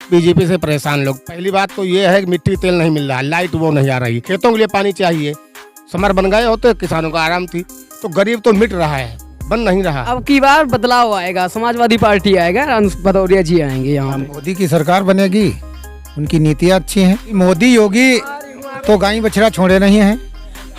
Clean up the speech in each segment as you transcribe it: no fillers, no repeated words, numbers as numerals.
BJP से परेशान लोग। पहली बात तो ये है कि मिट्टी तेल नहीं मिल रहा, लाइट वो नहीं आ रही, खेतों के लिए पानी चाहिए। समर बन गए होते किसानों का आराम थी, तो गरीब तो मिट रहा है, बन नहीं रहा। अब की बार बदलाव आएगा, समाजवादी पार्टी आएगा, भदौरिया जी आएंगे यहाँ पे। मोदी की सरकार बनेगी, उनकी नीतियाँ अच्छी हैं। मोदी योगी तो गाय बछड़ा छोड़े नहीं हैं,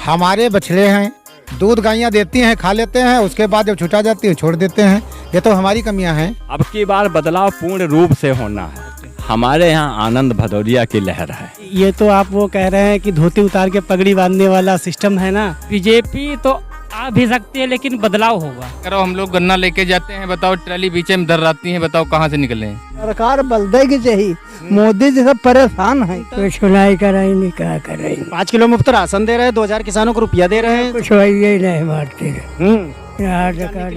हमारे बछड़े हैं, दूध गायें देती हैं, खा लेते हैं, उसके बाद जब छुटा जाती है छोड़ देते हैं। ये तो हमारी कमियां हैं। अब की बार बदलाव पूर्ण रूप से होना है। हमारे यहाँ आनंद भदौरिया की लहर है। ये तो आप वो कह रहे हैं कि धोती उतार के पगड़ी बांधने वाला सिस्टम है ना। बीजेपी तो आ भी सकती है लेकिन बदलाव होगा। करो, हम लोग गन्ना लेके जाते हैं, बताओ ट्राली बीच में दर आती है, बताओ कहाँ से निकले। सरकार बदलेगी चाहिए, मोदी जी सब परेशान है। कुछ सुनाई कराई नहीं, क्या कर रही। 5 किलो मुफ्त राशन दे रहे हैं, 2000 किसानों को रुपया दे रहे हैं। कुछ वही नहीं बांटते।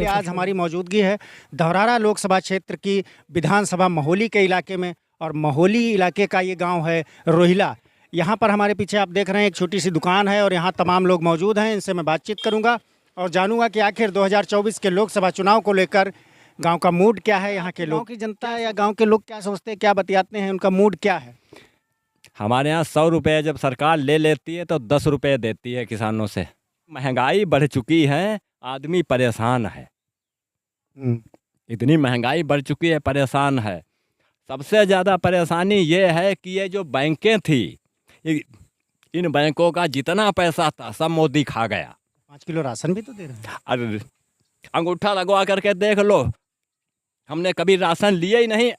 आज हमारी मौजूदगी है धौरारा लोकसभा क्षेत्र की विधानसभा महोली के इलाके में, और महोली इलाके का ये गांव है रोहिला। यहाँ पर हमारे पीछे आप देख रहे हैं एक छोटी सी दुकान है, और यहाँ तमाम लोग मौजूद हैं। इनसे मैं बातचीत करूँगा और जानूंगा कि आखिर 2024 के लोकसभा चुनाव को लेकर गांव का मूड क्या है, यहाँ के लोग की जनता या गांव के लोग क्या सोचते हैं, क्या बतियाते हैं, उनका मूड क्या है। हमारे यहाँ 100 रुपये जब सरकार ले लेती है तो 10 रुपये देती है किसानों से। महंगाई बढ़ चुकी है, आदमी परेशान है। इतनी महंगाई बढ़ चुकी है, परेशान है। सबसे ज़्यादा परेशानी ये है कि ये जो बैंकें थी, इन बैंकों का जितना पैसा था सब मोदी खा गया। 5 किलो राशन भी तो दे रहे हैं। अरे अंगूठा लगवा करके देख लो, हमने कभी राशन लिया ही नहीं,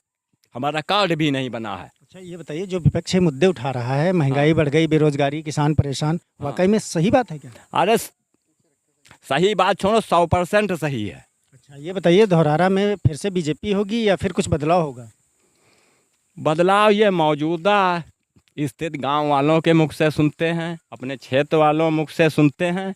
हमारा कार्ड भी नहीं बना है। अच्छा ये बताइए, जो विपक्ष मुद्दे उठा रहा है, महंगाई बढ़ गई, बेरोजगारी, किसान परेशान, वाकई में सही बात है क्या? अरे सही बात छोड़ो, 100% सही है। अच्छा ये बताइए, धौरारा में फिर से बीजेपी होगी या फिर कुछ बदलाव होगा? बदलाव ये मौजूदा स्थित गांव वालों के मुख से सुनते हैं, अपने क्षेत्र वालों मुख से सुनते हैं।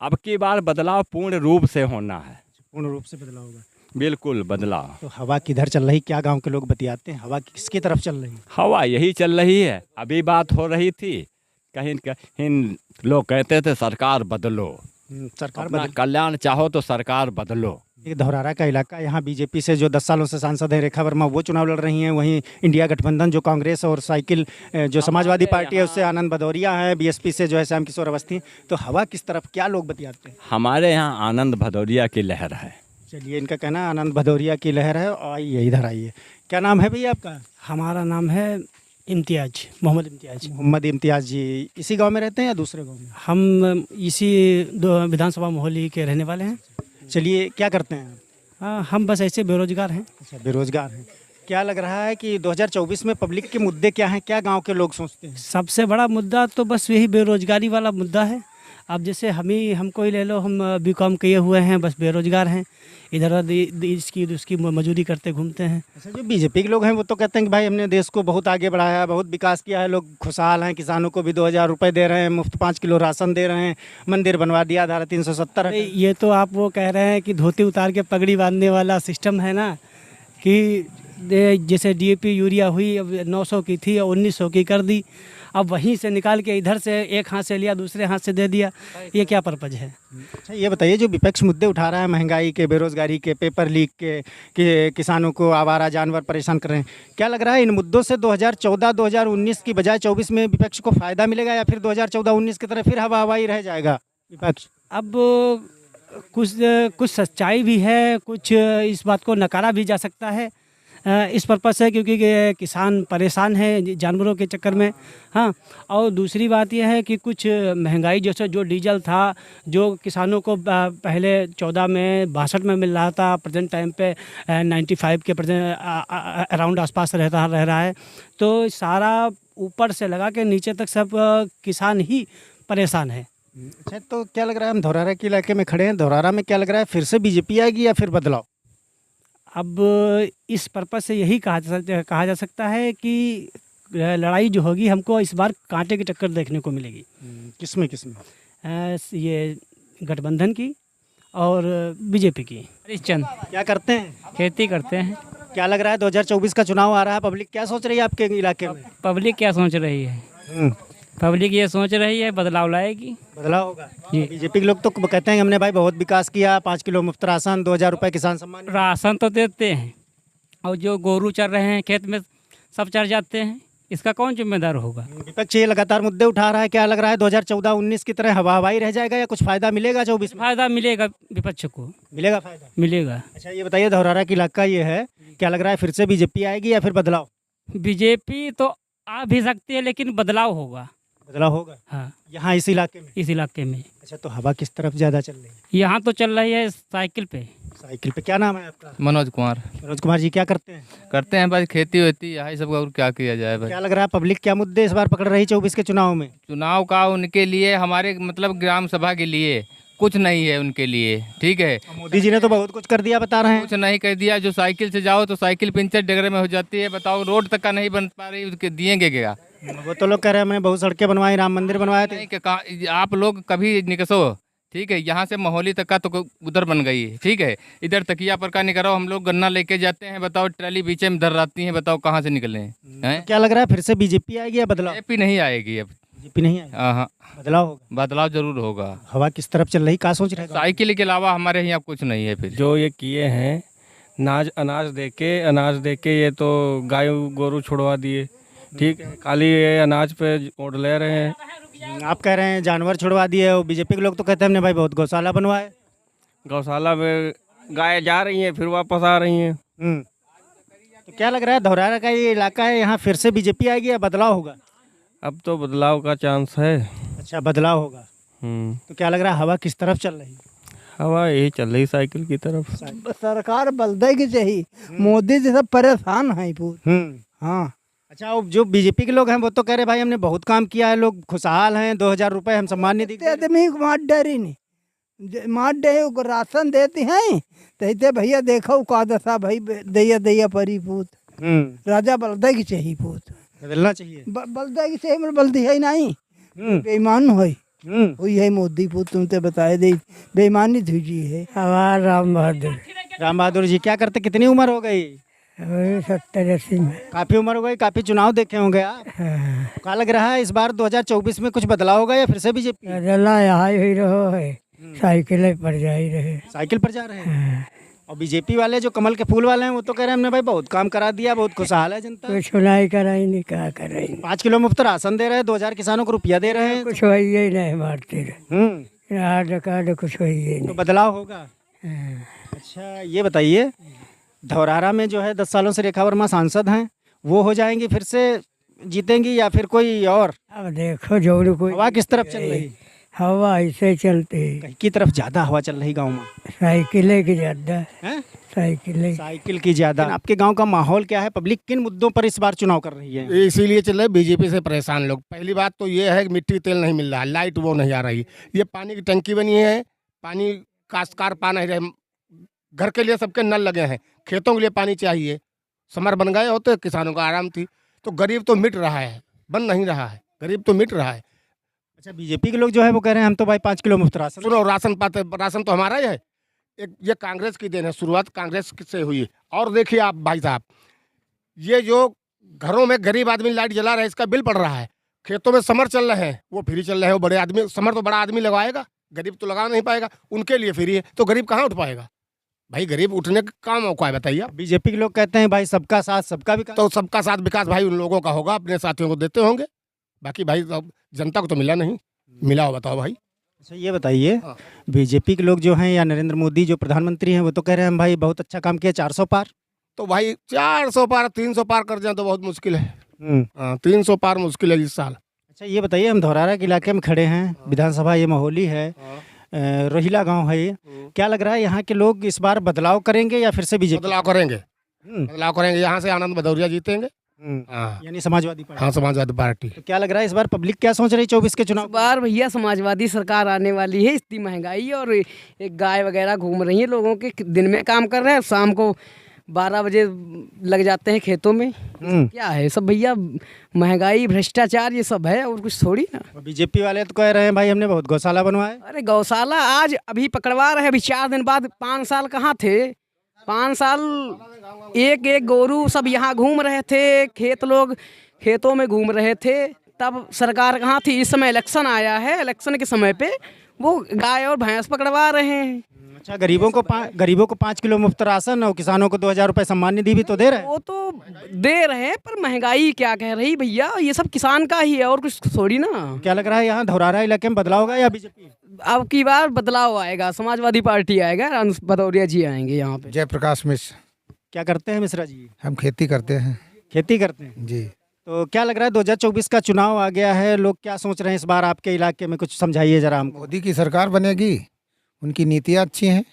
अब की बार बदलाव पूर्ण रूप से होना है। पूर्ण रूप से बदलाव होगा, बिल्कुल बदलाव। तो हवा किधर चल रही, क्या गांव के लोग बतियाते हैं, हवा किसकी तरफ चल रही? हवा यही चल रही है। अभी बात हो रही थी, कहीं कहीं लोग कहते थे सरकार बदलो, सरकार अपना बदल। कल्याण चाहो तो सरकार बदलो। ये धौरारा का इलाका, यहाँ बीजेपी से जो 10 सालों से सांसद हैं रेखा वर्मा, वो चुनाव लड़ रही हैं। वहीं इंडिया गठबंधन जो कांग्रेस और साइकिल जो समाजवादी पार्टी है उससे आनंद भदौरिया हैं, बीएसपी से जो है श्याम किशोर अवस्थी। तो हवा किस तरफ, क्या लोग बतियाते हैं? हमारे यहाँ आनंद भदौरिया की लहर है। चलिए, इनका कहना आनंद भदौरिया की लहर है। आइए इधर आइए, क्या नाम है भैया आपका? हमारा नाम है इम्तियाज, मोहम्मद इम्तियाज। मोहम्मद इम्तियाज जी इसी गांव में रहते हैं या दूसरे गांव में? हम इसी विधानसभा मोहाली के रहने वाले हैं। चलिए, क्या करते हैं? हम बस ऐसे बेरोजगार हैं। अच्छा, बेरोजगार हैं। क्या लग रहा है कि 2024 में पब्लिक के मुद्दे क्या हैं, क्या गांव के लोग सोचते हैं? सबसे बड़ा मुद्दा तो बस यही बेरोजगारी वाला मुद्दा है। अब जैसे हमको ही ले लो, हम बीकॉम किए हुए हैं, बस बेरोजगार हैं, इधर उधर इसकी उसकी मजदूरी करते घूमते हैं। अच्छा, जो बीजेपी के लोग हैं वो तो कहते हैं कि भाई हमने देश को बहुत आगे बढ़ाया, बहुत विकास किया है, लोग खुशहाल हैं, किसानों को भी 2000 रुपये दे रहे हैं, मुफ्त 5 किलो राशन दे रहे हैं, मंदिर बनवा दिया, धारा 370 है। ये तो आप वो कह रहे हैं कि धोती उतार के पगड़ी बांधने वाला सिस्टम है ना, कि जैसे DAP यूरिया हुई, अब 900 की थी और 1900 की कर दी। अब वहीं से निकाल के इधर से एक हाथ से लिया, दूसरे हाथ से दे दिया, ये क्या पर्पज है? अच्छा ये बताइए, जो विपक्ष मुद्दे उठा रहा है, महंगाई के, बेरोजगारी के, पेपर लीक के, कि किसानों को आवारा जानवर परेशान कर रहे हैं, क्या लग रहा है इन मुद्दों से 2014-2019 की बजाय 24 में विपक्ष को फायदा मिलेगा, या फिर 2014-19 की तरह फिर हवा हवाई रह जाएगा विपक्ष? अब कुछ सच्चाई भी है, कुछ इस बात को नकारा भी जा सकता है। इस पर्पस से क्योंकि किसान परेशान है जानवरों के चक्कर में। हाँ, और दूसरी बात यह है कि कुछ महंगाई, जैसे जो डीजल था, जो किसानों को पहले 14 में 62 में मिल रहा था, प्रेजेंट टाइम पे 95 के प्रेजेंट अराउंड आसपास रह रहा है। तो सारा ऊपर से लगा के नीचे तक सब किसान ही परेशान है। अच्छा, तो क्या लग रहा है, हम धौरारा के इलाके में खड़े हैं, धौरारा में क्या लग रहा है, फिर से बीजेपी आएगी या फिर बदलाव? अब इस पर्पज से यही कहा जा सकता है कि लड़ाई जो होगी हमको इस बार कांटे की टक्कर देखने को मिलेगी। किसमें? ये गठबंधन की और बीजेपी की। हरिश्चंद क्या करते हैं? खेती करते हैं। क्या लग रहा है 2024 का चुनाव आ रहा है, पब्लिक क्या सोच रही है आपके इलाके में? पब्लिक क्या सोच रही है? पब्लिक ये सोच रही है बदलाव लाएगी। बदलाव होगा। बीजेपी के लोग तो कहते हैं हमने भाई बहुत विकास किया, 5 किलो मुफ्त राशन, 2000 रुपये किसान सम्मान। राशन तो देते हैं, और जो गोरू चर रहे हैं खेत में सब चढ़ जाते हैं, इसका कौन जिम्मेदार होगा? विपक्ष ये लगातार मुद्दे उठा रहा है, क्या लग रहा है 2014-19 की तरह हवा हवाई रह जाएगा या कुछ फायदा मिलेगा 24 में? फायदा मिलेगा विपक्ष को, मिलेगा फायदा। मिलेगा। अच्छा ये बताइए, धौरहरा का इलाका ये है, क्या लग रहा है फिर से बीजेपी आएगी या फिर बदलाव? बीजेपी तो आ भी सकती है लेकिन बदलाव होगा। बदलाव होगा हाँ, यहाँ इस इलाके में? इस इलाके में। अच्छा, तो हवा किस तरफ ज़्यादा चल रही है? यहाँ तो चल रही है साइकिल पे। साइकिल पे। क्या नाम है आपका? मनोज कुमार। मनोज कुमार जी, क्या करते हैं? करते हैं भाई, खेती होती है यही सब, और क्या किया जाए भाई। क्या लग रहा है पब्लिक क्या मुद्दे इस बार पकड़ रही 24 के चुनाव में? चुनाव का उनके लिए, हमारे मतलब ग्राम सभा के लिए कुछ नहीं है उनके लिए, ठीक है। मोदी जी ने तो बहुत कुछ कर दिया बता रहे हैं। कुछ नहीं कर दिया। जो साइकिल से जाओ तो साइकिल पंचर डगरे में हो जाती है, बताओ रोड तक का नहीं बन पा रही, उसके दिएंगे क्या? वो तो लोग कह रहे हैं हमने बहुत सड़कें बनवाई, राम मंदिर बनवाए थे। नहीं कि आप लोग कभी निकसो, ठीक है। यहाँ से मोहाली तक का तो उधर बन गई है, ठीक है। इधर तकिया पर का नहीं करो, हम लोग गन्ना लेके जाते हैं, बताओ ट्राली बीचे में धर आती है, बताओ कहाँ से निकले हैं? क्या लग रहा है फिर से बीजेपी आएगी या बदलाव? बीजेपी नहीं आएगी अब। बीजेपी नहीं आएगी, हाँ, बदलाव होगा। बदलाव जरूर होगा। हवा किस तरफ चल रही, क्या सोच रहे हैं? साइकिल के अलावा हमारे यहाँ कुछ नहीं है। फिर जो ये किए हैं अनाज दे के ये तो गाय गोरू छुड़वा दिए, ठीक है। खाली ये अनाज पे वोट ले रहे हैं। आप कह रहे हैं जानवर छुड़वा दिए, और बीजेपी के लोग तो कहते हैं हमने भाई बहुत गौशाला बनवाए। गौशाला में गाय जा रही हैं फिर वापस आ रही हैं। तो क्या लग रहा है धौरहरा का ये इलाका है, यहाँ फिर से बीजेपी आएगी या बदलाव होगा? अब तो बदलाव का चांस है। अच्छा, बदलाव होगा। तो क्या लग रहा है हवा किस तरफ चल रही? हवा यही चल रही साइकिल की तरफ। सरकार बदले की चाहिए, मोदी जी सब परेशान है पूरे। हाँ। अच्छा, अब जो बीजेपी के लोग हैं वो तो कह रहे भाई हमने बहुत काम किया है, लोग खुशहाल हैं, 2000 रुपए हम सम्मान निधि दे रहे हैं। आदमी को मार डरी नहीं, मार डे राशन देती हैं तो भैया देखो का दशा भाई, दैया परी पूत। राजा बलदे की चाहिए पूत, बदलना चाहिए। बलदे की चाहिए, मतलब बल्दी है नहीं, बेईमान है वही है मोदी पूत। तुम तो बताए दे बेईमानी धुजी है। हमारा राम बहादुर जी क्या करते, कितनी उम्र हो गई? 70-80 में। काफी उम्र हो गई, काफी चुनाव देखे होंगे आप। क्या लग रहा है इस बार 2024 में कुछ बदलाव होगा या फिर से बीजेपी? बदला यहाँ ही रहो है, साइकिल पर जा ही रहे। साइकिल पर जा रहे हैं। और बीजेपी वाले जो कमल के फूल वाले हैं वो तो कह रहे हैं हमने भाई बहुत काम करा दिया, बहुत खुशहाल है जनता। कुछ सुनाई कराई नहीं, क्या कर रही। 5 किलो मुफ्त राशन दे रहे हैं, 2000 किसानों को रुपया दे रहे हैं। कुछ वही ही नहीं मारते रहे, कुछ वही ही तो बदलाव होगा। अच्छा ये बताइए, धौरहरा में जो है 10 सालों से रेखा वर्मा सांसद हैं, वो हो जाएंगी फिर से जीतेंगी या फिर कोई और? अब देखो जो कोई। हवा किस तरफ चल रही? हवा ऐसे चलती है, कहीं की तरफ ज्यादा हवा चल रही गांव में? साइकिलें की ज्यादा है। साइकिल की ज्यादा। आपके गांव का माहौल क्या है, पब्लिक किन मुद्दों पर इस बार चुनाव कर रही है? इसीलिए चल रहे बीजेपी से परेशान लोग। पहली बात तो ये है कि मिट्टी तेल नहीं मिल रहा, लाइट वो नहीं आ रही। ये पानी की टंकी बनी है, पानी काश्तकार पा नहीं रहे। घर के लिए सबके नल लगे हैं, खेतों के लिए पानी चाहिए। समर बन गए होते किसानों का आराम थी। तो गरीब तो मिट रहा है, बन नहीं रहा है, गरीब तो मिट रहा है। अच्छा, बीजेपी के लोग जो है वो कह रहे हैं हम तो भाई 5 किलो मुफ्त राशन। सुनो, राशन पाते, राशन तो हमारा ही है। ये कांग्रेस की देन है, शुरुआत कांग्रेस से हुई। और देखिए आप भाई साहब, ये जो घरों में गरीब आदमी लाइट जला रहा है, इसका बिल पड़ रहा है। खेतों में समर चल रहे हैं, वो फ्री चल रहे हैं। वो बड़े आदमी, समर तो बड़ा आदमी लगाएगा, गरीब तो लगा नहीं पाएगा। उनके लिए फ्री है तो गरीब कहाँ उठ पाएगा भाई? गरीब उठने का काम मौका है, बताइए। बीजेपी के लोग कहते हैं भाई सबका साथ सबका विकास। तो सबका साथ विकास भाई उन लोगों का होगा, अपने साथियों को देते होंगे, बाकी भाई जनता को तो मिला नहीं। मिला हो बताओ भाई। अच्छा ये बताइए, बीजेपी के लोग जो हैं या नरेंद्र मोदी जो प्रधानमंत्री हैं वो तो कह रहे हैं हम भाई बहुत अच्छा काम किया, 400 पार। तो भाई 400 पार, 300 पार कर जाए तो बहुत मुश्किल है। 300 पार मुश्किल है इस साल। अच्छा ये बताइए, हम धौरहरा के इलाके में खड़े हैं, विधानसभा ये मोहाली है, रोहिला गांव है ये। क्या लग रहा है यहाँ के लोग इस बार बदलाव करेंगे या फिर से बीजेपी? बदलाव करेंगे, बदलाव करेंगे। यहाँ से आनंद भदौरिया जीतेंगे, यानी समाजवादी पार्टी। हाँ, समाजवादी पार्टी। तो क्या लग रहा है इस बार पब्लिक क्या सोच रही 24 के चुनाव? इस बार भैया समाजवादी सरकार आने वाली है। इतनी महंगाई और एक गाय वगैरह घूम रही है, लोगों के दिन में काम कर रहे हैं, शाम को 12 बजे लग जाते हैं खेतों में। क्या है सब भैया, महंगाई, भ्रष्टाचार, ये सब है और कुछ थोड़ी ना। बीजेपी वाले तो कह रहे हैं भाई हमने बहुत गौशाला बनवाए। अरे गौशाला आज अभी पकड़वा रहे हैं, अभी 4 दिन बाद। 5 साल कहाँ थे? 5 साल एक एक गोरू सब यहाँ घूम रहे थे, लोग खेतों में घूम रहे थे। तब सरकार कहाँ थी? इस समय इलेक्शन आया है, इलेक्शन के समय पे वो गाय और भैंस पकड़वा रहे हैं। अच्छा, गरीबों को 5 किलो मुफ्त राशन और किसानों को 2000 रुपये सम्मान निधि भी तो दे रहे हैं। वो तो दे रहे हैं पर महंगाई क्या कह रही भैया, ये सब किसान का ही है और कुछ थोड़ी ना। क्या लग रहा है यहाँ धौरारा इलाके में बदलाव होगा या बीजेपी? अब की बार बदलाव आएगा, समाजवादी पार्टी आएगा, भदौरिया जी आएंगे यहाँ पे। जयप्रकाश मिश्र। क्या करते हैं मिश्रा जी? हम खेती करते हैं। खेती करते हैं जी। तो क्या लग रहा है 2024 का चुनाव आ गया है, लोग क्या सोच रहे हैं इस बार आपके इलाके में, कुछ समझाइए जरा हमको। मोदी की सरकार बनेगी, उनकी नीतियाँ अच्छी हैं।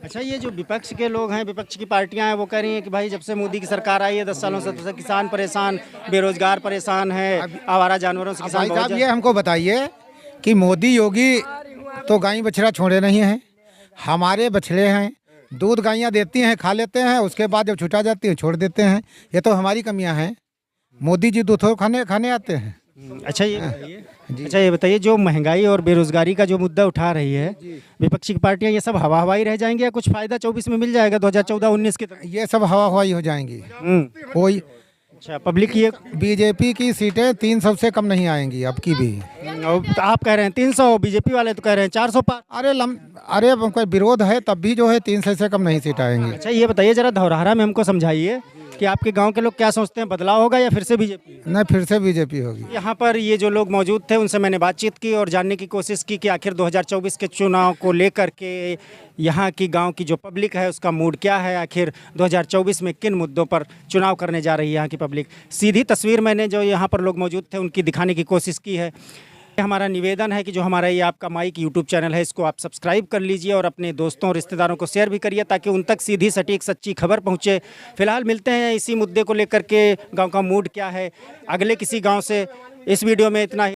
अच्छा, ये जो विपक्ष के लोग हैं, विपक्ष की पार्टियां हैं, वो कह रही हैं कि भाई जब से मोदी की सरकार आई है 10 सालों से, तो किसान परेशान, बेरोजगार परेशान है, आवारा जानवरों से किसान भाई बहुत साहब ये हमको बताइए कि मोदी योगी तो गाय बछड़ा छोड़े नहीं हैं, हमारे बछड़े हैं, दूध गायें देती हैं, खा लेते हैं, उसके बाद जब छुटा जाती हैं छोड़ देते हैं। ये तो हमारी कमियां हैं। मोदी जी दूध खाने आते हैं। अच्छा ये बताइए जो महंगाई और बेरोजगारी का जो मुद्दा उठा रही है विपक्षी की पार्टियां, ये सब हवा हवाई रह जाएंगे या कुछ फायदा 24 में मिल जाएगा 2014-19 की तरह? ये सब हवा हवाई हो जाएंगी। कोई अच्छा, पब्लिक ये बीजेपी की सीटें 300 से कम नहीं आएंगी अब की भी। तो आप कह रहे हैं 300, बीजेपी वाले तो कह रहे हैं 400 पार। अरे कोई विरोध है तब भी जो है 300 से कम नहीं सीट आएंगी। अच्छा, ये बताइए जरा धौरहरा में हमको समझाइए कि आपके गांव के लोग क्या सोचते हैं, बदलाव होगा या फिर से बीजेपी? नहीं, फिर से बीजेपी होगी। यहाँ पर ये जो लोग मौजूद थे उनसे मैंने बातचीत की और जानने की कोशिश की कि आखिर 2024 के चुनाव को लेकर के यहाँ की गांव की जो पब्लिक है उसका मूड क्या है, आखिर 2024 में किन मुद्दों पर चुनाव करने जा रही है यहाँ की पब्लिक। सीधी तस्वीर मैंने जो यहाँ पर लोग मौजूद थे उनकी दिखाने की कोशिश की है। हमारा निवेदन है कि जो हमारा ये आपका माइक यूट्यूब चैनल है इसको आप सब्सक्राइब कर लीजिए और अपने दोस्तों और रिश्तेदारों को शेयर भी करिए ताकि उन तक सीधी सटीक सच्ची खबर पहुंचे। फिलहाल मिलते हैं इसी मुद्दे को लेकर के गांव का मूड क्या है अगले किसी गांव से। इस वीडियो में इतना ही।